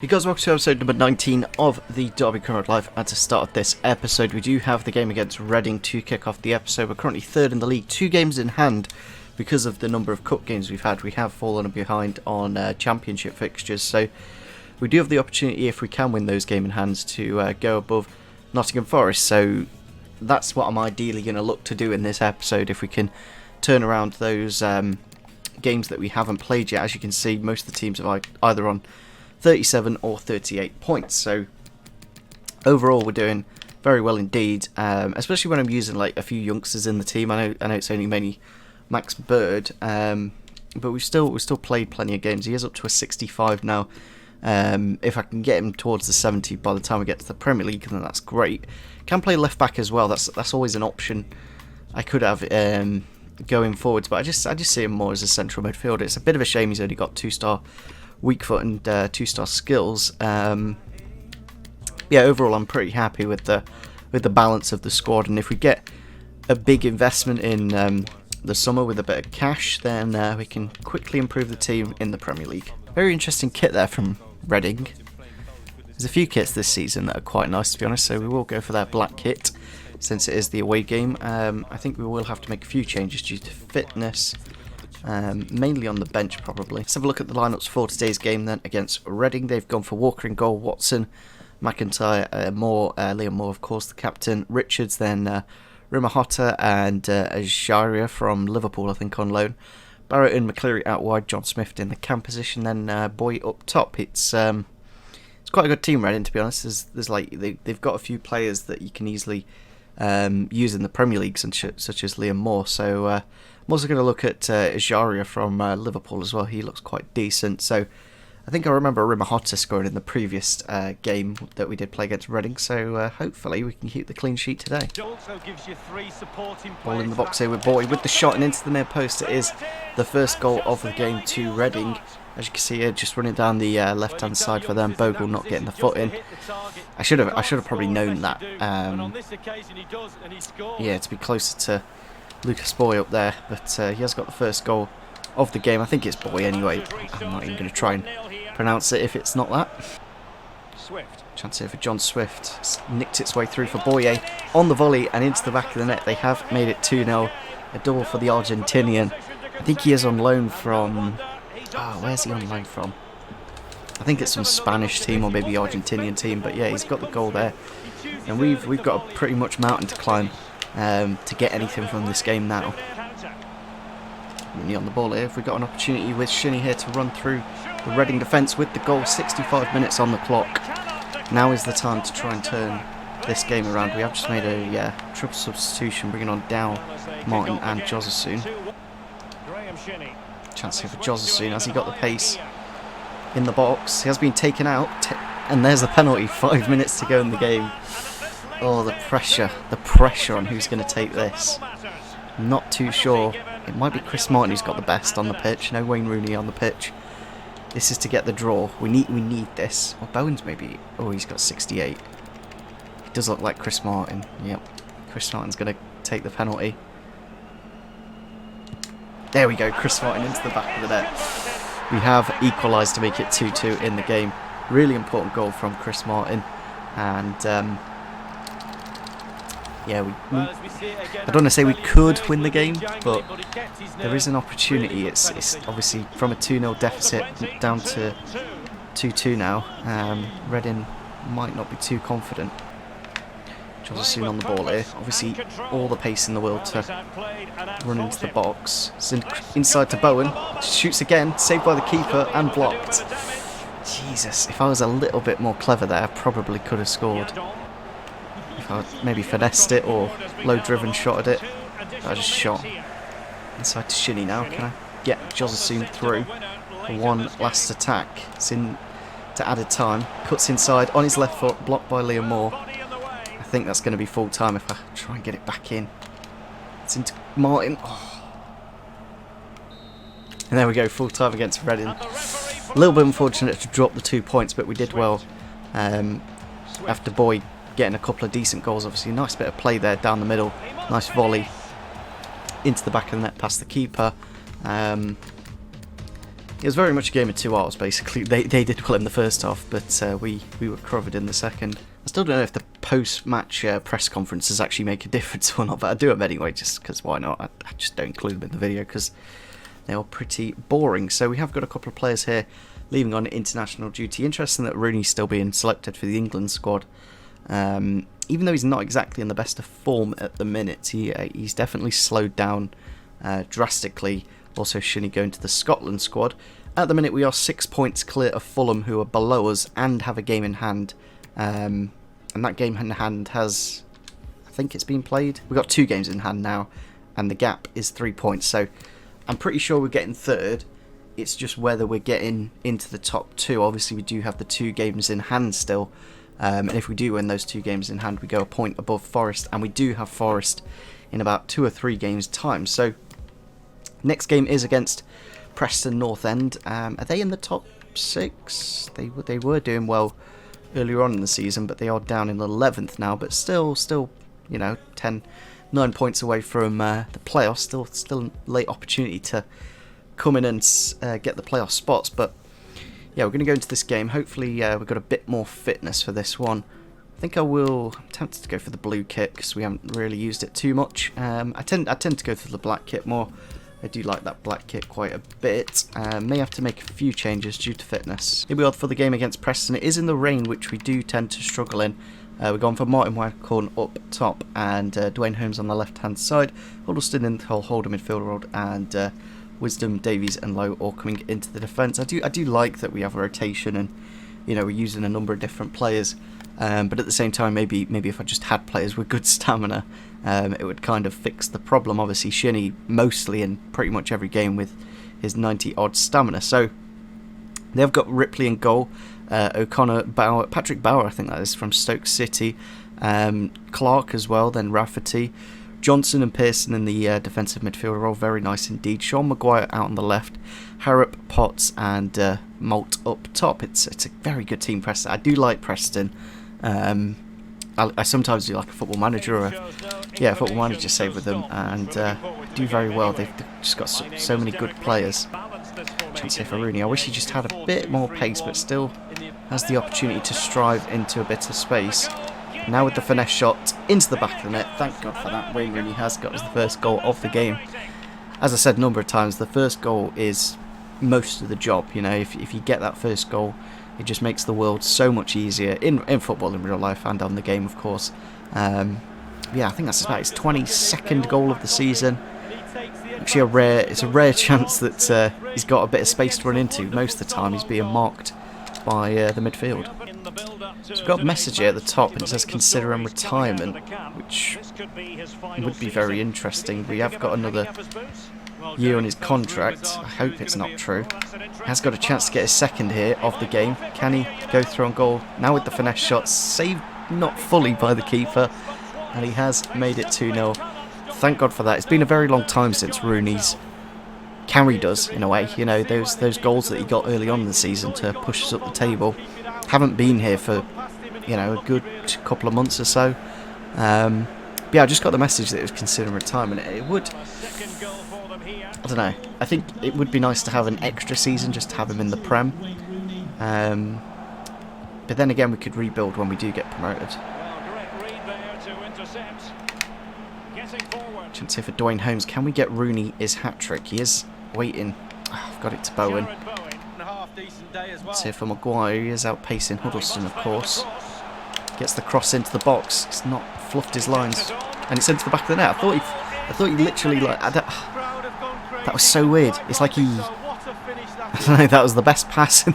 You guys, welcome to episode number 19 of the Derby Current Live. And to start this episode, we do have the game against Reading to kick off the episode. We're currently third in the league, 2 games in hand. Because of the number of cup games we've had, we have fallen behind on championship fixtures. So we do have the opportunity, if we can win those game in hands, to go above Nottingham Forest. So that's what I'm ideally going to look to do in this episode, if we can turn around those games that we haven't played yet. As you can see, most of the teams are either on 37 or 38 points, so overall we're doing very well indeed, especially when I'm using like a few youngsters in the team. I know it's only mainly Max Bird, but we still played plenty of games. He is up to a 65 now. If I can get him towards the 70 by the time we get to the Premier League, then that's great. Can play left back as well. That's always an option I could have going forwards, but I just see him more as a central midfielder. It's a bit of a shame he's only got 2-star weak foot and 2-star skills. Yeah, overall I'm pretty happy with the balance of the squad, and if we get a big investment in the summer with a bit of cash, then we can quickly improve the team in the Premier League. Very interesting kit there from Reading. There's a few kits this season that are quite nice, to be honest, so we will go for their black kit since it is the away game. I think we will have to make a few changes due to fitness. Mainly on the bench probably. Let's have a look at the lineups for today's game then against Reading. They've gone for Walker in goal, Watson, McIntyre, Moore, Liam Moore of course the captain, Richards, then Rimahota and Ajaria from Liverpool I think on loan, Barrett and McCleary out wide, John Smith in the cam position, then Boy up top. It's quite a good team, Reading, to be honest. There's like they've got a few players that you can easily use in the Premier League, such as Liam Moore, so I'm also going to look at Ajaria from Liverpool as well. He looks quite decent. So I think I remember Rimahota scoring in the previous game that we did play against Reading. So hopefully we can keep the clean sheet today. Ball in the box here with Boy with the shot and into the near post. It is the first goal of the game to Reading. As you can see here, just running down the left-hand side for them. Bogle not getting the foot in. I should have probably known that. Yeah, to be closer to Lucas Boy up there, but he has got the first goal of the game. I think it's Boy anyway. I'm not even going to try and pronounce it if it's not that. Chance here for John Swift. It's nicked its way through for Boye on the volley and into the back of the net. They have made it 2-0. A double for the Argentinian. I think he is on loan from... where's he on loan from? I think it's some Spanish team or maybe Argentinian team, but yeah, he's got the goal there. And we've got a pretty much mountain to climb to get anything from this game now. Rooney on the ball here. If we got an opportunity with Shinnie here to run through the Reading defence with the goal, 65 minutes on the clock. Now is the time to try and turn this game around. We have just made a triple substitution, bringing on Dow, Martin and Josesoon. Chance here for Josesoon. Has he got the pace in the box? He has been taken out, and there's the penalty. 5 minutes to go in the game. Oh, the pressure on who's going to take this. Not too sure. It might be Chris Martin who's got the best on the pitch. No Wayne Rooney on the pitch. This is to get the draw. We need this. Well, Bowen's maybe... Oh, he's got 68. He does look like Chris Martin. Yep. Chris Martin's going to take the penalty. There we go. Chris Martin into the back of the net. We have equalised to make it 2-2 in the game. Really important goal from Chris Martin. And... yeah, I don't want to say we could win the game, but there is an opportunity. It's obviously from a 2-0 deficit down to 2-2 now. Reading might not be too confident. Josesoon on the ball here. Obviously, all the pace in the world to run into the box. It's inside to Bowen. Shoots again, saved by the keeper and blocked. Jesus, if I was a little bit more clever there, I probably could have scored. If I maybe finessed it or low-driven shot at it. I just shot. Inside to Shinnie now. Can I get Josesoon through for one last attack? It's in to added time. Cuts inside on his left foot, blocked by Liam Moore. I think that's going to be full time if I try and get it back in. It's into Martin. Oh. And there we go, full time against Reading. A little bit unfortunate to drop the 2 points, but we did well after Boyd getting a couple of decent goals. Obviously, nice bit of play there down the middle. Nice volley into the back of the net past the keeper. It was very much a game of two halves, basically. They did well in the first half, but we were covered in the second. I still don't know if the post-match press conferences actually make a difference or not, but I do them anyway, just because why not? I just don't include them in the video because they are pretty boring. So we have got a couple of players here leaving on international duty. Interesting that Rooney's still being selected for the England squad. Even though he's not exactly in the best of form at the minute, he's definitely slowed down drastically. Also, Shinny going to the Scotland squad. At the minute, we are 6 points clear of Fulham, who are below us and have a game in hand. And that game in hand has, I think it's been played. We've got 2 games in hand now, and the gap is 3 points. So I'm pretty sure we're getting third. It's just whether we're getting into the top 2. Obviously, we do have the 2 games in hand still. And if we do win those 2 games in hand, we go a point above Forest. And we do have Forest in about 2 or 3 games' time. So next game is against Preston North End. Are they in the top 6? They were doing well earlier on in the season, but they are down in 11th now. But still, you know, 9 points away from the playoffs. Still a late opportunity to come in and get the playoff spots. But yeah, we're going to go into this game. Hopefully, we've got a bit more fitness for this one. I think I'm tempted to go for the blue kit because we haven't really used it too much. I tend to go for the black kit more. I do like that black kit quite a bit. May have to make a few changes due to fitness. Here we are for the game against Preston. It is in the rain, which we do tend to struggle in. We're going for Martin Waghorn up top and Dwayne Holmes on the left-hand side. Huddleston in the holder midfield role and Wisdom, Davies and Lowe all coming into the defence. I do like that we have a rotation and, you know, we're using a number of different players. But at the same time, maybe if I just had players with good stamina, it would kind of fix the problem. Obviously, Shinny mostly in pretty much every game with his 90-odd stamina. So they've got Ripley in goal, O'Connor, Bauer, Patrick Bauer, I think that is, from Stoke City, Clark as well, then Rafferty, Johnson and Pearson in the defensive midfield role, very nice indeed. Sean Maguire out on the left, Harrop, Potts and Malt up top. It's a very good team, Preston. I do like Preston. I sometimes do like a football manager save with them and do very well. They've just got so many good players. Chance here for Rooney. I wish he just had a bit more pace, but still has the opportunity to strive into a bit of space. Now with the finesse shot into the back of the net. Thank God for that. Wayne Rooney has got us the first goal of the game. As I said a number of times, the first goal is most of the job. You know, if you get that first goal, it just makes the world so much easier in football, in real life, and on the game, of course. Yeah, I think that's about his 22nd goal of the season. Actually, it's a rare chance that he's got a bit of space to run into. Most of the time, he's being marked by the midfield. So we've got a message here at the top, and it says considering retirement, which would be very interesting. We have got another year on his contract. I hope it's not true. He has got a chance to get his second here of the game. Can he go through on goal? Now with the finesse shot, saved not fully by the keeper, and he has made it 2-0. Thank God for that. It's been a very long time since Rooney's carried us, in a way. You know, those goals that he got early on in the season to push us up the table haven't been here for, you know, a good couple of months or so. Yeah, I just got the message that it was considering retirement. It would, I don't know, I think it would be nice to have an extra season just to have him in the Prem. But then again, we could rebuild when we do get promoted. Chance here for Dwayne Holmes. Can we get Rooney his hat-trick? He is waiting. Oh, I've got it to Bowen. Let's here for Maguire. He is outpacing Huddleston, of course. Gets the cross into the box. It's not fluffed his lines, and it's into the back of the net. I thought he literally, like, that was so weird. It's like I don't know, that was the best pass.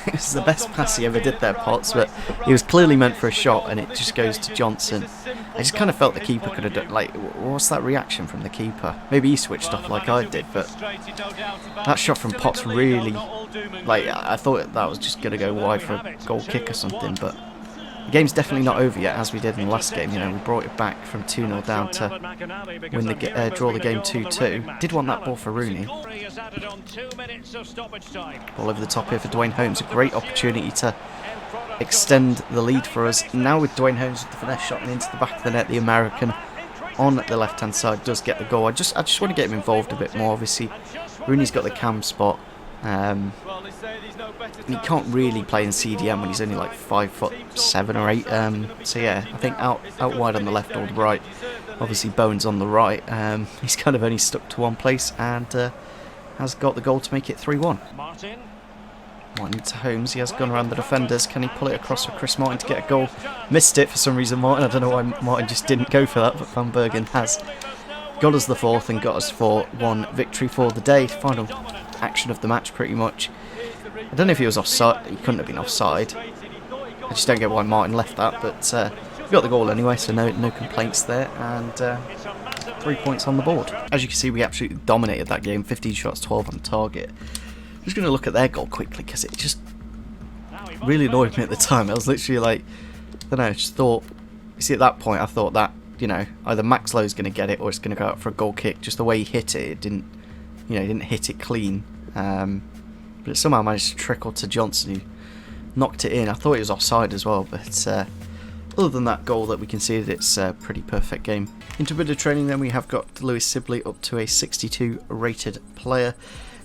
It was the best pass he ever did there, Potts, but he was clearly meant for a shot, and it just goes to Johnson. I just kind of felt the keeper could have done, like, what's that reaction from the keeper? Maybe he switched off like I did, but that shot from Potts really, like, I thought that was just going to go wide for a goal kick or something, but the game's definitely not over yet, as we did in the last game. You know, we brought it back from 2-0 down to draw the game 2-2. Did want that ball for Rooney. Ball over the top here for Dwayne Holmes. A great opportunity to extend the lead for us. Now with Dwayne Holmes with the finesse shot and into the back of the net, the American on the left-hand side does get the goal. I just want to get him involved a bit more. Obviously, Rooney's got the cam spot. And he can't really play in CDM when he's only like 5'7" or 8. So yeah, I think out wide on the left or the right. Obviously Bowen's on the right. He's kind of only stuck to one place and has got the goal to make it 3-1. Martin to Holmes. He has gone around the defenders. Can he pull it across for Chris Martin to get a goal? Missed it for some reason, Martin. I don't know why Martin just didn't go for that, but Van Bergen has got us the fourth and got us 4-1 victory for the day. Final action of the match, pretty much. I don't know if he was offside. He couldn't have been offside. I just don't get why Martin left that, but we got the goal anyway, so no complaints there, and 3 points on the board. As you can see, we absolutely dominated that game. 15 shots, 12 on target. I'm just going to look at their goal quickly because it just really annoyed me at the time. I was literally like, I don't know, I just thought, you see, at that point I thought that, you know, either Max Lowe's going to get it or it's going to go out for a goal kick. Just the way he hit it, it didn't, you know, he didn't hit it clean. But it somehow managed to trickle to Johnson, who knocked it in. I thought it was offside as well, but other than that goal that we conceded, it's a pretty perfect game. Into a bit of training then, we have got Lewis Sibley up to a 62 rated player.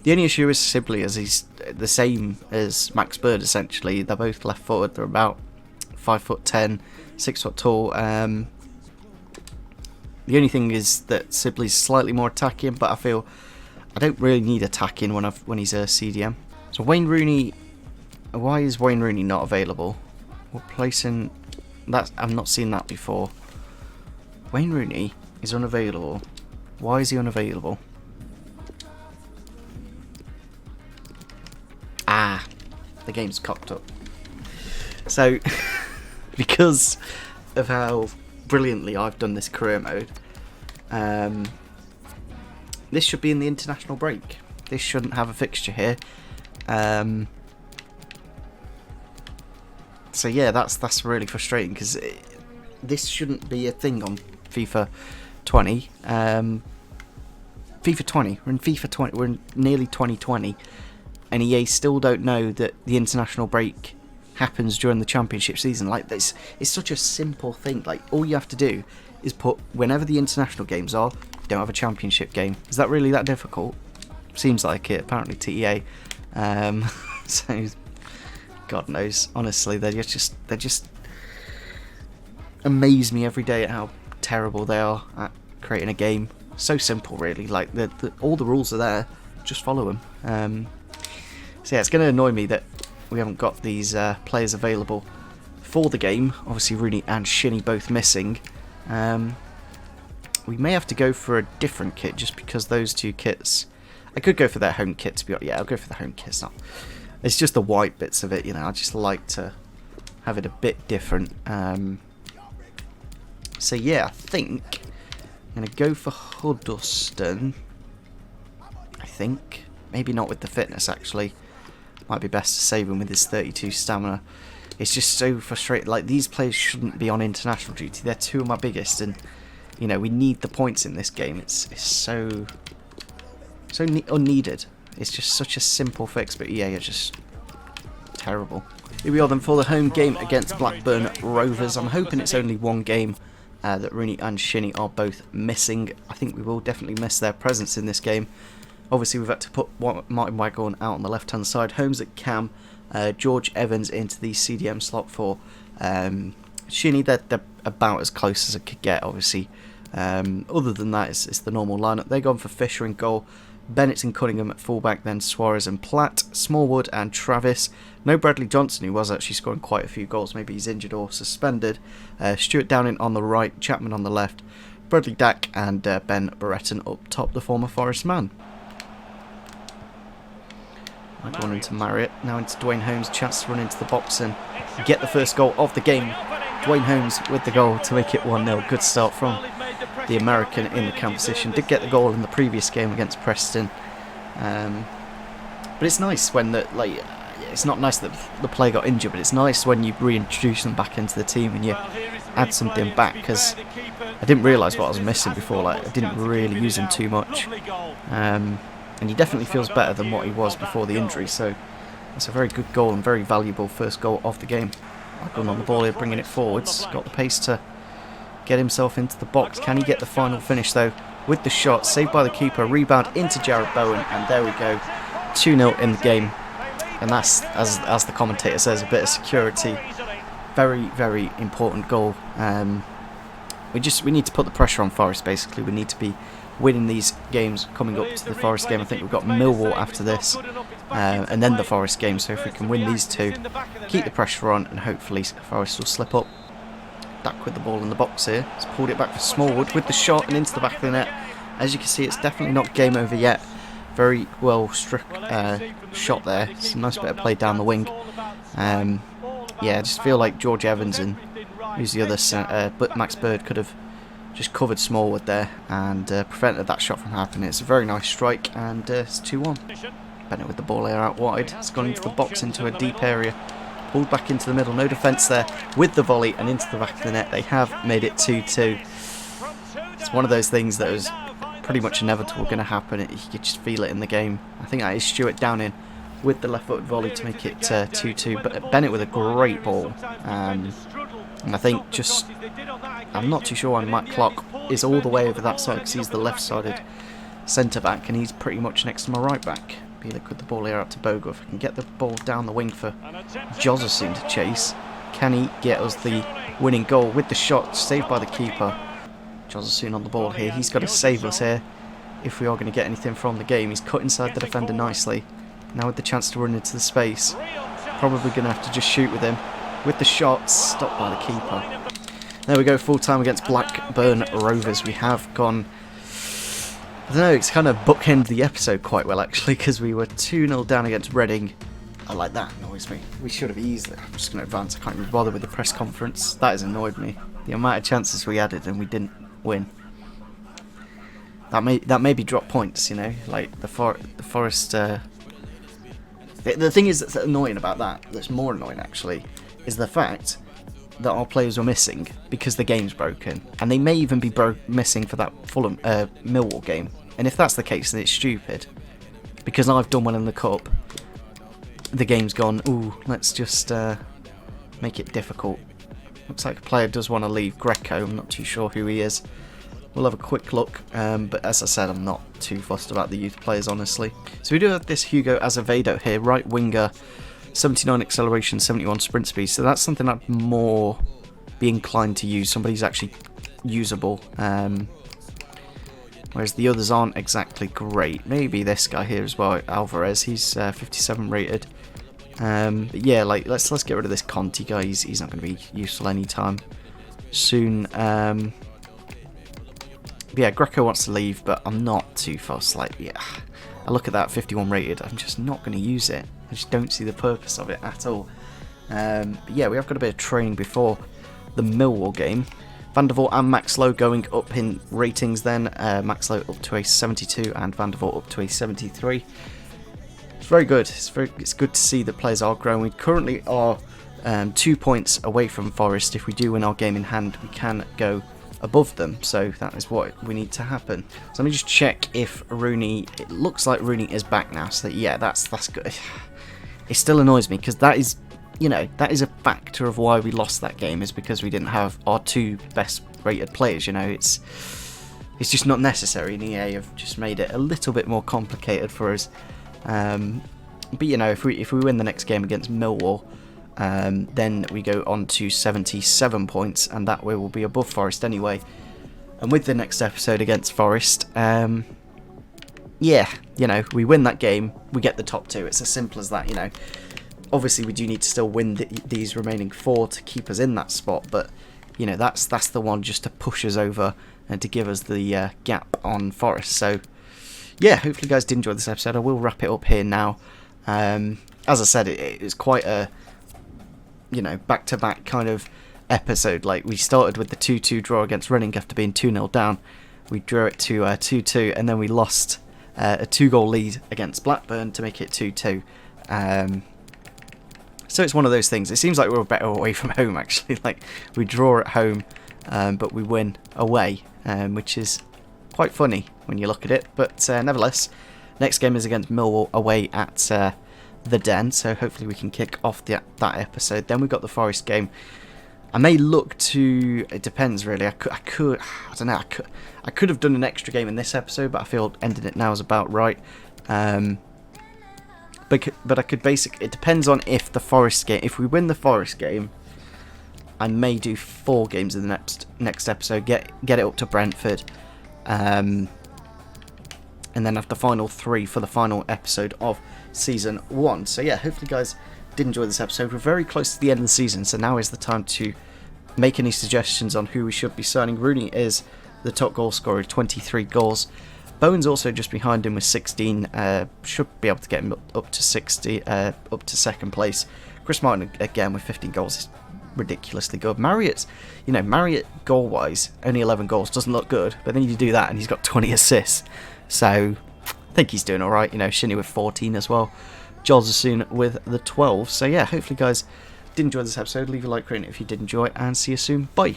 The only issue is Sibley, as he's the same as Max Bird essentially. They're both left footed. They're about 5'10", 6 foot tall. The only thing is that Sibley's slightly more attacking, but I feel I don't really need attacking when he's a CDM. So Wayne Rooney, why is Wayne Rooney not available? We're placing that. I've not seen that before. Wayne Rooney is unavailable. Why is he unavailable? The game's cocked up. So, because of how brilliantly I've done this career mode, this should be in the international break. This shouldn't have a fixture here. So yeah, that's really frustrating because this shouldn't be a thing on FIFA 20. FIFA 20. We're in FIFA 20. We're in nearly 2020. And EA still don't know that the international break happens during the championship season. Like this, it's such a simple thing. Like all you have to do is put whenever the international games are, don't have a championship game. Is that really that difficult? Seems like it. Apparently to EA. So God knows. Honestly, they just amaze me every day at how terrible they are at creating a game. So simple, really. Like all the rules are there. Just follow them. So yeah, it's going to annoy me that we haven't got these players available for the game. Obviously Rooney and Shinny both missing. We may have to go for a different kit just because those two kits... I could go for their home kit, to be honest. Yeah, I'll go for the home kit. It's just the white bits of it, you know. I just like to have it a bit different. So yeah, I think I'm going to go for Huddleston. I think. Maybe not with the fitness, actually. Might be best to save him with his 32 stamina. It's just so frustrating. Like, these players shouldn't be on international duty. They're two of my biggest, and you know we need the points in this game. It's so unneeded. It's just such a simple fix, but EA are just terrible. Here we are then for the home game against Blackburn Rovers. I'm hoping it's only one game that Rooney and Shinny are both missing. I think we will definitely miss their presence in this game. Obviously, we've had to put Martin Waghorn out on the left-hand side. Holmes at cam. George Evans into the CDM slot for Shinny. They're about as close as I could get, obviously. Other than that, it's the normal lineup. They're gone for Fisher in goal. Bennett and Cunningham at fullback. Then Suarez and Platt. Smallwood and Travis. No Bradley Johnson, who was actually scoring quite a few goals. Maybe he's injured or suspended. Stuart Downing on the right. Chapman on the left. Bradley Dack and Ben Barretton up top, the former Forest man. Gone into Marriott, now into Dwayne Holmes, chance to run into the box and get the first goal of the game. Dwayne Holmes with the goal to make it 1-0. Good start from the American in the cam position. Did get the goal in the previous game against Preston. But it's nice when it's not nice that the player got injured, but it's nice when you reintroduce them back into the team and you add something back, because I didn't realise what I was missing before. Like, I didn't really use him too much. And he definitely feels better than what he was before the injury, so that's a very good goal and very valuable first goal of the game. Going on the ball here, bringing it forwards. Got the pace to get himself into the box. Can he get the final finish though? With the shot, saved by the keeper, rebound into Jared Bowen, and there we go. 2-0 in the game, and that's, as the commentator says, a bit of security. Very, very important goal. We need to put the pressure on Forest, basically. We need to be winning these games coming up to the Forest game. I think we've got Millwall after this, and then the Forest game. So if we can win these two, keep the pressure on, and hopefully Forest will slip up. Back with the ball in the box here. He's pulled it back for Smallwood with the shot and into the back of the net. As you can see, it's definitely not game over yet. Very well struck shot there. It's a nice bit of play down the wing. Yeah, I just feel like George Evans and who's the other, but Max Bird could have just covered Smallwood there and prevented that shot from happening. It's a very nice strike, and it's 2-1. Bennett with the ball here out wide. It's gone into the box, into a deep area. Pulled back into the middle. No defence there with the volley and into the back of the net. They have made it 2-2. It's one of those things that was pretty much inevitable going to happen. You could just feel it in the game. I think that is Stewart down in with the left-footed volley to make it 2-2. But Bennett with a great ball. And I think I'm not too sure why Matt Clark is all the way over that side, because he's the left-sided centre-back and he's pretty much next to my right-back. Bielik with the ball here out to Bogo. If I can get the ball down the wing for Josephson to chase. Can he get us the winning goal with the shot saved by the keeper? Josephson on the ball here. He's got to save us here if we are going to get anything from the game. He's cut inside the defender nicely. Now with the chance to run into the space. Probably going to have to just shoot with him. With the shot, stopped by the keeper. There we go, full time against Blackburn Rovers. We have gone, I don't know, it's kind of bookended the episode quite well actually, because we were 2-0 down against Reading. I like that, annoys me. We should have eased it. I'm just going to advance. I can't even bother with the press conference. That has annoyed me. The amount of chances we added and we didn't win. That maybe drop points, you know, like the Forest. The thing is that's annoying about that, that's more annoying actually, is the fact that our players were missing because the game's broken, and they may even be missing for that Fulham Millwall game. And if that's the case, then it's stupid, because I've done well in the cup. The game's gone. Ooh, let's just make it difficult. Looks like a player does want to leave. Greco. I'm not too sure who he is. We'll have a quick look, but as I said, I'm not too fussed about the youth players, honestly. So we do have this Hugo Azevedo here, right winger, 79 acceleration, 71 sprint speed. So that's something I'd more be inclined to use. Somebody's actually usable, whereas the others aren't exactly great. Maybe this guy here as well, Alvarez. He's 57 rated. But yeah, like let's get rid of this Conti guy. He's not going to be useful anytime soon. Yeah, Greco wants to leave, but I'm not too fussed. Like, yeah, I look at that 51 rated, I'm just not going to use it. I just don't see the purpose of it at all. But yeah, we have got a bit of training before the Millwall game. Van der Voort and Max Lowe going up in ratings then. Max Lowe up to a 72 and Van der Voort up to a 73. It's very good. It's good to see that players are growing. We currently are 2 points away from Forest. If we do win our game in hand, we can go above them, so that is what we need to happen. So let me just check if ROONEY, it looks like ROONEY is back now, so yeah, that's good. It still annoys me because that is, you know, that is a factor of why we lost that game, is because we didn't have our two best rated players. You know, it's just not necessary, and EA have just made it a little bit more complicated for us. But you know, if we win the next game against Millwall, then we go on to 77 points, and that way we'll be above Forest anyway. And with the next episode against Forest, yeah, you know, we win that game, we get the top two. It's as simple as that, you know. Obviously, we do need to still win these remaining 4 to keep us in that spot, but you know, that's the one just to push us over and to give us the gap on Forest. So yeah, hopefully you guys did enjoy this episode. I will wrap it up here now. As I said, it was quite a, you know, back-to-back kind of episode. Like, we started with the 2-2 draw against Reading after being 2-0 down. We drew it to 2-2, and then we lost a 2-goal lead against Blackburn to make it 2-2. So it's one of those things. It seems like we're better away from home, actually. Like, we draw at home, but we win away, which is quite funny when you look at it. But nevertheless, next game is against Millwall away at the Den, so hopefully we can kick off that episode. Then we've got the Forest game. I may look to, it depends really. I don't know. I could have done an extra game in this episode, but I feel ending it now is about right. but I could basically, it depends on if the Forest game, if we win the Forest game, I may do 4 games in the next episode, get it up to Brentford, and then have the final 3 for the final episode of season 1. So yeah, hopefully guys did enjoy this episode. We're very close to the end of the season, so now is the time to make any suggestions on who we should be signing. Rooney is the top goal scorer, 23 goals. Bowen's also just behind him with 16. Should be able to get him up to 60, up to second place. Chris Martin again with 15 goals is ridiculously good. Marriott goal wise only 11 goals, doesn't look good, but then you do that and he's got 20 assists, so I think he's doing alright. Shinny with 14 as well, Joel Zassoon with the 12. So yeah, hopefully guys did enjoy this episode. Leave a like, rate if you did enjoy, and see you soon. Bye.